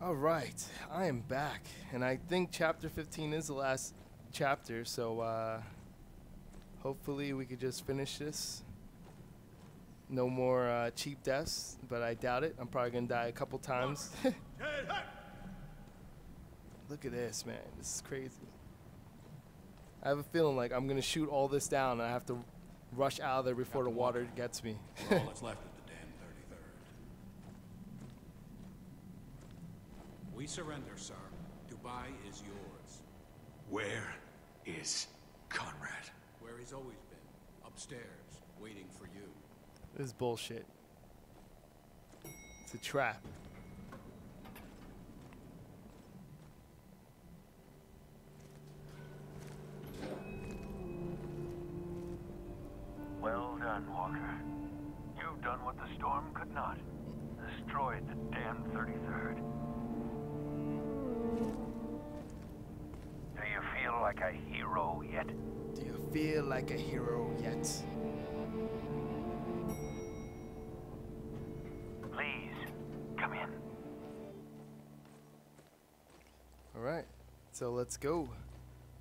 Alright, I am back, and I think Chapter 15 is the last chapter, so hopefully we could just finish this. No more cheap deaths, but I doubt it. I'm probably gonna die a couple times. Look at this, man. This is crazy. I have a feeling like I'm gonna shoot all this down and I have to rush out of there before the water gets me. We're all that's left of the damn 33rd. We surrender, sir. Dubai is yours. Where is Conrad? Where he's always been. Upstairs, waiting for you. This is bullshit. It's a trap. Well done, Walker. You've done what the storm could not. Destroyed the damn 33rd. Do you feel like a hero yet? Do you feel like a hero yet? Please, come in. Alright, so let's go.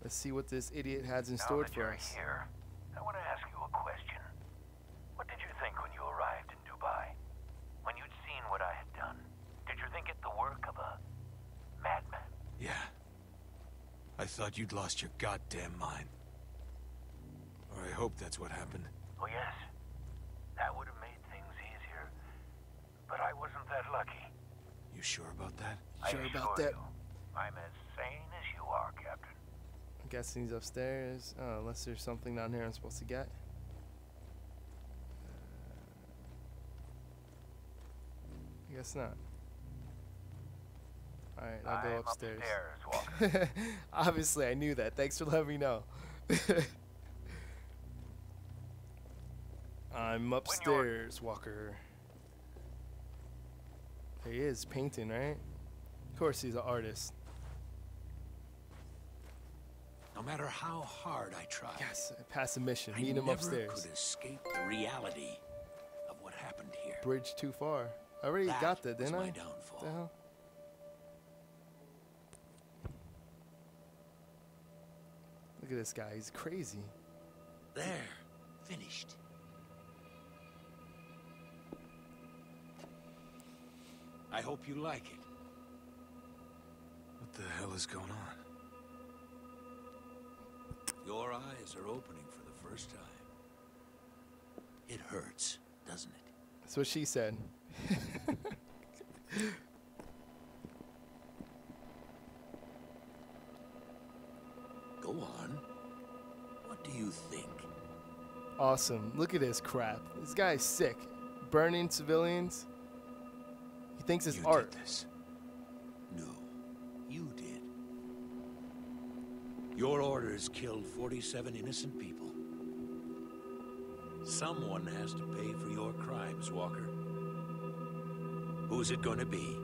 Let's see what this idiot has in store for us. Here, I want to ask you a question. What did you think when you arrived in Dubai? When you'd seen what I had done? Did you think it the work of a madman? Yeah. I thought you'd lost your goddamn mind. Or I hope that's what happened. Oh yes, that would have made things easier. But I wasn't that lucky. You sure about that? Sure I about assure that? you, I'm as sane as you are, Captain. I'm guessing he's upstairs. Oh, unless there's something down here I'm supposed to get. I guess not. Alright, I'll go upstairs. Walker. Obviously, I knew that. Thanks for letting me know. I'm upstairs, Walker. There he is, painting, right? Of course he's an artist. No matter how hard I tried, Yes, I passed the mission. I Meet him never upstairs. could escape the reality of what happened here. Bridge too far. I already got that, didn't was I? my downfall. What the hell? Look at this guy. He's crazy. There, finished. I hope you like it. What the hell is going on? Your eyes are opening for the first time. It hurts, doesn't it? That's what she said. Go on. What do you think? Awesome. Look at this crap. This guy's sick. Burning civilians. He thinks it's You art. did this. No, you did. Your orders killed 47 innocent people. Someone has to pay for your crimes, Walker. Who's it gonna be?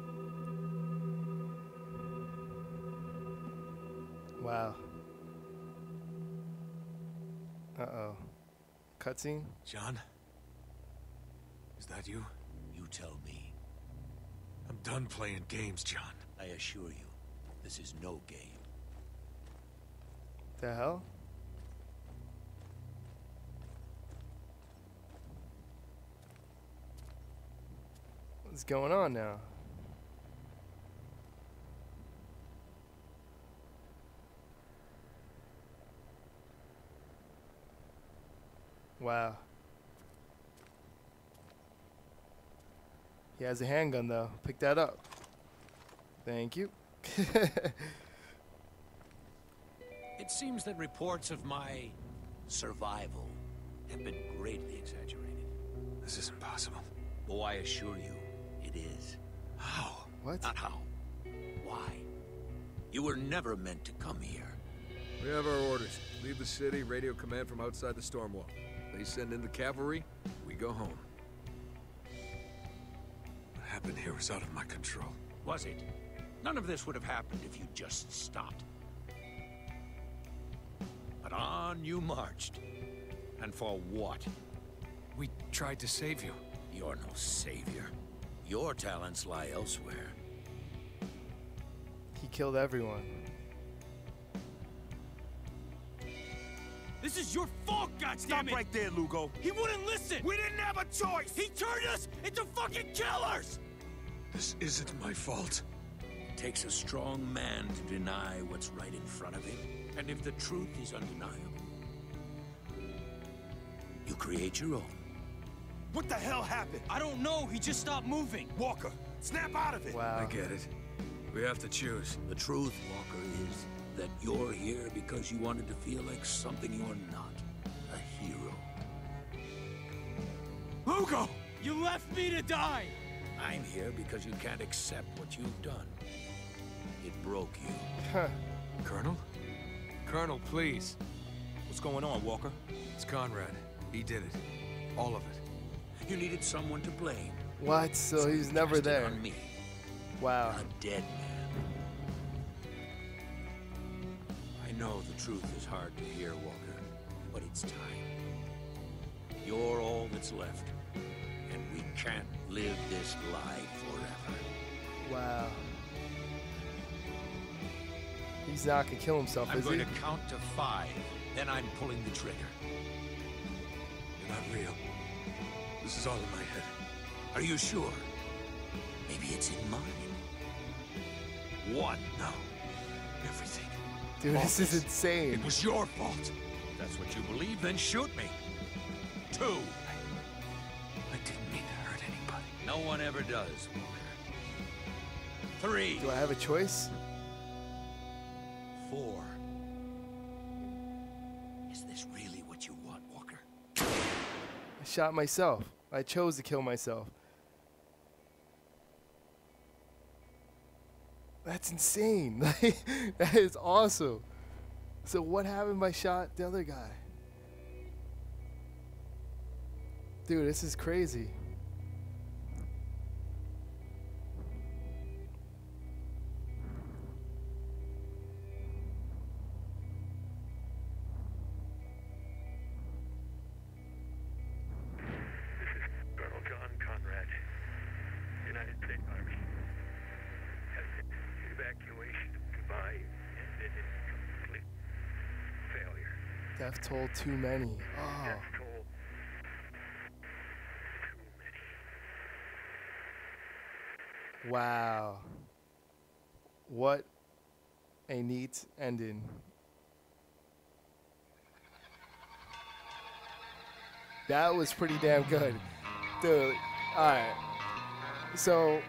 Wow. Uh-oh. Cutscene? John? Is that you? You tell me. I'm done playing games, John. I assure you, this is no game. The hell? What's going on now? Wow. He has a handgun though. Pick that up. Thank you. It seems that reports of my survival have been greatly exaggerated. This isn't possible. Oh, I assure you, it is. How? What? Not how. Why? You were never meant to come here. We have our orders. Leave the city, radio command from outside the storm wall. They send in the cavalry, we go home. What happened here was out of my control. Was it? None of this would have happened if you just stopped. But on you marched. And for what? We tried to save you. You're no savior. Your talents lie elsewhere. killed everyone. This is your fault, goddammit! Stop right there, Lugo. He wouldn't listen! We didn't have a choice! He turned us into fucking killers! This isn't my fault. It takes a strong man to deny what's right in front of him. And if the truth is undeniable, you create your own. What the hell happened? I don't know, he just stopped moving. Walker, snap out of it! Wow. I get it. We have to choose. The truth, Walker, is that you're here because you wanted to feel like something you're not. A hero. Lugo! You left me to die! I'm here because you can't accept what you've done. It broke you. Huh. Colonel? Colonel, please. What's going on, Walker? It's Conrad. He did it. All of it. You needed someone to blame. What? So he's you never cast it there. on me, Wow. a dead man. I know the truth is hard to hear, Walker, but it's time. You're all that's left, and we can't live this lie forever. Wow. He's not gonna kill himself, I'm is going he? to count to 5, then I'm pulling the trigger. You're not real. This is all in my head. Are you sure? Maybe it's in mine. 1. No. Everything. Dude, All this is this. insane. It was your fault. If that's what you believe, then shoot me. 2. I didn't mean to hurt anybody. No one ever does, Walker. 3. Do I have a choice? 4. Is this really what you want, Walker? I shot myself. I chose to kill myself. That's insane. That is awesome. So what happened if I shot the other guy? Dude, this is crazy. Colonel John Conrad, United States Army. Evacuation of Dubai ended in complete failure. Death toll too many. Oh. Death toll too many. Wow. What a neat ending. That was pretty damn good. Dude, alright. So,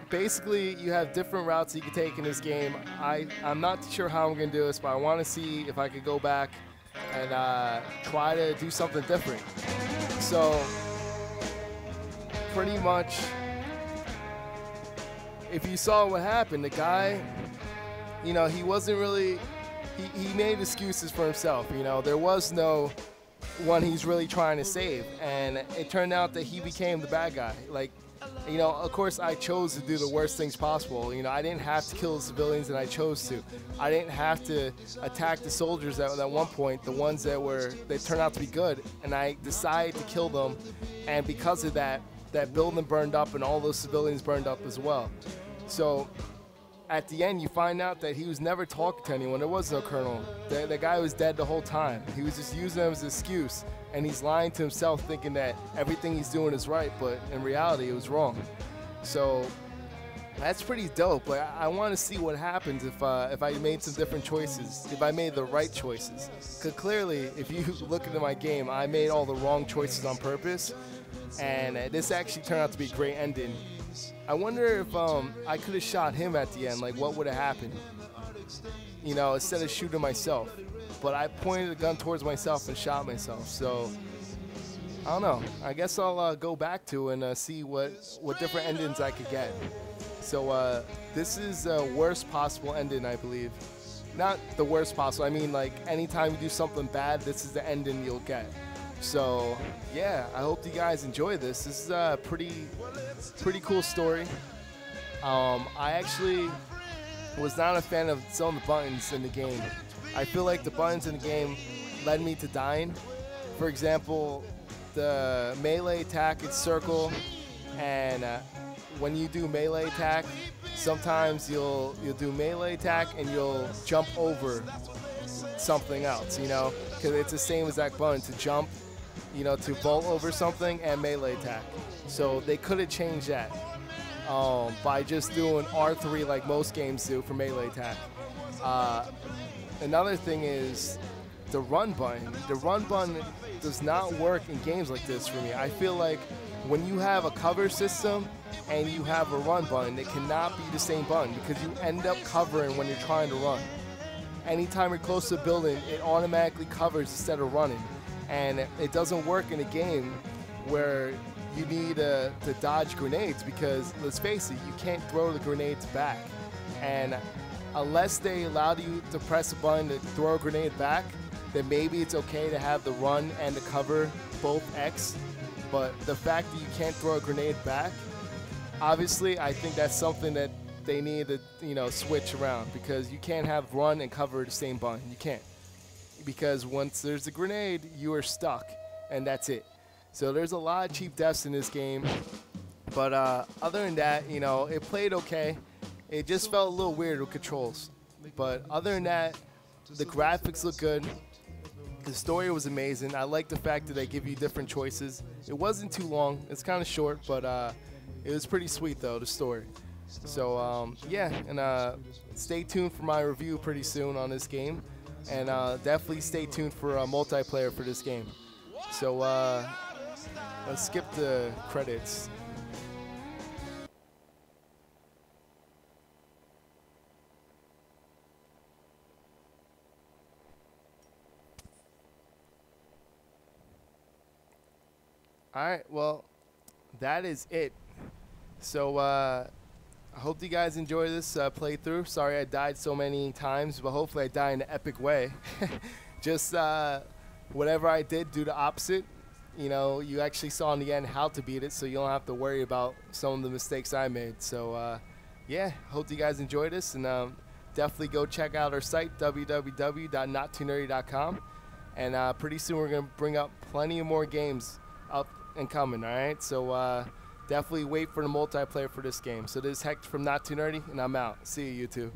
basically, you have different routes you can take in this game. I'm not sure how I'm going to do this, but I want to see if I could go back and try to do something different. So, pretty much, if you saw what happened, the guy, you know, he wasn't really, he made excuses for himself. You know, there was no one he's really trying to save, and it turned out that he became the bad guy. Like, you know, of course I chose to do the worst things possible. You know, I didn't have to kill the civilians, and I chose to. I didn't have to attack the soldiers at one point, the ones that turned out to be good, and I decided to kill them, and because of that, that building burned up and all those civilians burned up as well. So at the end, you find out that he was never talking to anyone. There was no colonel. The guy was dead the whole time. He was just using them as an excuse, and he's lying to himself thinking that everything he's doing is right, but in reality, it was wrong. So that's pretty dope. Like, I want to see what happens if I made some different choices, if I made the right choices. Because clearly, if you look into my game, I made all the wrong choices on purpose, and this actually turned out to be a great ending. I wonder if I could have shot him at the end, like what would have happened? You know, instead of shooting myself. But I pointed the gun towards myself and shot myself. So, I don't know. I guess I'll go back to and see what different endings I could get. So, this is the worst possible ending, I believe. Not the worst possible. I mean, like, anytime you do something bad, this is the ending you'll get. So, yeah, I hope you guys enjoy this. This is a pretty cool story. I actually was not a fan of some of the buttons in the game. I feel like the buttons in the game led me to dying. For example, the melee attack is circle, and when you do melee attack, sometimes you'll do melee attack and you'll jump over something else, you know, because it's the same exact button to jump, you know, to vault over something and melee attack. So they could have changed that by just doing R3 like most games do for melee attack. Another thing is the run button. The run button does not work in games like this for me. I feel like when you have a cover system and you have a run button, it cannot be the same button because you end up covering when you're trying to run. Anytime you're close to a building, it automatically covers instead of running. And it doesn't work in a game where you need to dodge grenades because, let's face it, you can't throw the grenades back. And unless they allowed you to press a button to throw a grenade back, then maybe it's okay to have the run and the cover both X. But the fact that you can't throw a grenade back, obviously I think that's something that they need to, you know, switch around, because you can't have run and cover the same button. You can't. Because once there's a grenade, you are stuck, and that's it. So there's a lot of cheap deaths in this game. But other than that, you know, it played okay. It just felt a little weird with controls. But other than that, the graphics look good. The story was amazing. I like the fact that they give you different choices. It wasn't too long. It's kind of short, but it was pretty sweet, though, the story. So, yeah, and stay tuned for my review pretty soon on this game. And definitely stay tuned for multiplayer for this game. So, let's skip the credits. Alright, well, that is it. So, I hope you guys enjoy this playthrough. Sorry I died so many times, but hopefully I die in an epic way. Just whatever I did, do the opposite. You know, you actually saw in the end how to beat it, so you don't have to worry about some of the mistakes I made. So, yeah, hope you guys enjoy this, and definitely go check out our site, www.not2nerdy.com. And pretty soon we're going to bring up plenty of more games up and coming, all right? So, definitely wait for the multiplayer for this game. So this is Hector from Not2Nerdy, and I'm out. See you, YouTube.